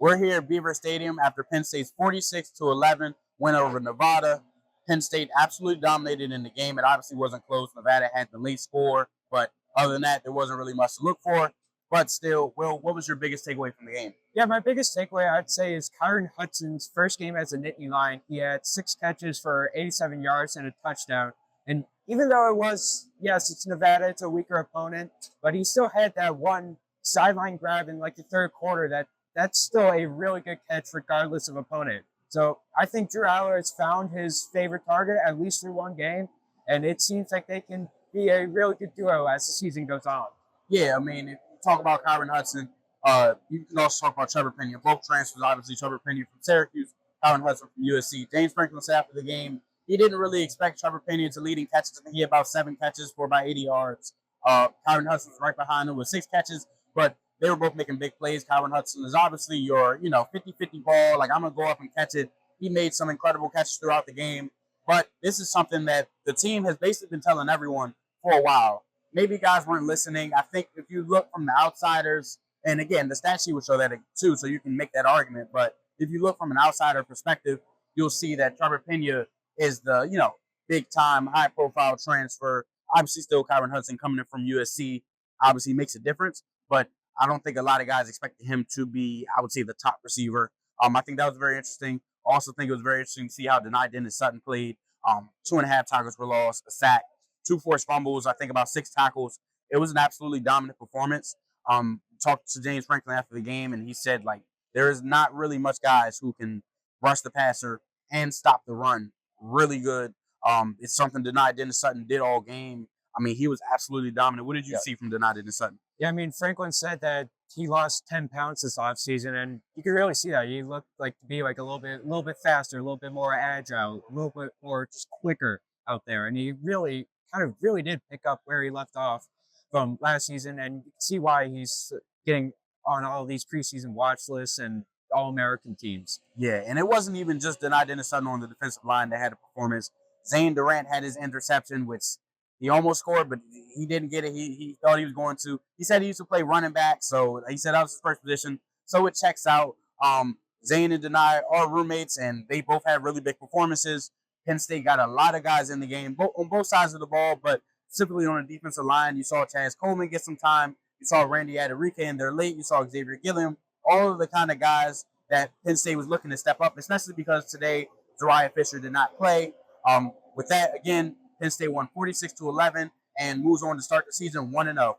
We're here at Beaver Stadium after Penn State's 46-11 win over Nevada. Penn State absolutely dominated in the game. It obviously wasn't close. Nevada had the lead score, but other than that, there wasn't really much to look for. But still, Will, what was your biggest takeaway from the game? Yeah, my biggest takeaway, I'd say, is Kyron Hudson's first game as a Nittany Lion. He had 6 catches for 87 yards and a touchdown. And even though it was, yes, it's Nevada, it's a weaker opponent, but he still had that one sideline grab in like the third quarter that's still a really good catch regardless of opponent. So I think Drew Aller has found his favorite target at least through one game, and it seems like they can be a really good duo as the season goes on. Yeah, I mean, if you talk about Kyron Hudson, you can also talk about Trevor Pena. Both transfers, obviously, Trevor Pena from Syracuse, Kyron Hudson from USC. James Franklin said after the game he didn't really expect Trevor Pena to lead in catches. I think he had about 7 catches for about 80 yards. Kyron Hudson was right behind him with 6 catches, but they were both making big plays. Kyron Hudson is obviously your, 50-50 ball. Like, I'm going to go up and catch it. He made some incredible catches throughout the game. But this is something that the team has basically been telling everyone for a while. Maybe guys weren't listening. I think if you look from the outsiders, and again, the stat sheet will show that too, so you can make that argument. But if you look from an outsider perspective, you'll see that Trevor Pena is the, big-time, high-profile transfer. Obviously, still Kyron Hudson coming in from USC obviously makes a difference. But I don't think a lot of guys expected him to be, I would say, the top receiver. I think that was very interesting. I also think it was very interesting to see how Deni Dennis-Sutton played. 2.5 tackles were lost, a sack, 2 forced fumbles, I think about 6 tackles. It was an absolutely dominant performance. Talked to James Franklin after the game, and he said, there is not really much guys who can rush the passer and stop the run really good. It's something Deni Dennis-Sutton did all game. I mean, he was absolutely dominant. What did you see from Deni Dennis-Sutton? Yeah, I mean, Franklin said that he lost 10 pounds this offseason, and you could really see that. He looked like to be like a little bit faster, a little bit more agile, a little bit more just quicker out there. And he really did pick up where he left off from last season, and you can see why he's getting on all these preseason watch lists and All-American teams. Yeah, and it wasn't even just Deni Dennis-Sutton on the defensive line that had a performance. Zane Durant had his interception, which he almost scored, but he didn't get it. He thought he was going to. He said he used to play running back, so he said that was his first position. So it checks out. Zane and Deni are roommates, and they both had really big performances. Penn State got a lot of guys in the game, on both sides of the ball, but specifically on the defensive line. You saw Chaz Coleman get some time. You saw Randy Adderike in there late. You saw Xavier Gilliam. All of the kind of guys that Penn State was looking to step up, especially because today Zariah Fisher did not play. With that, again, Penn State won 46-11 and moves on to start the season 1-0.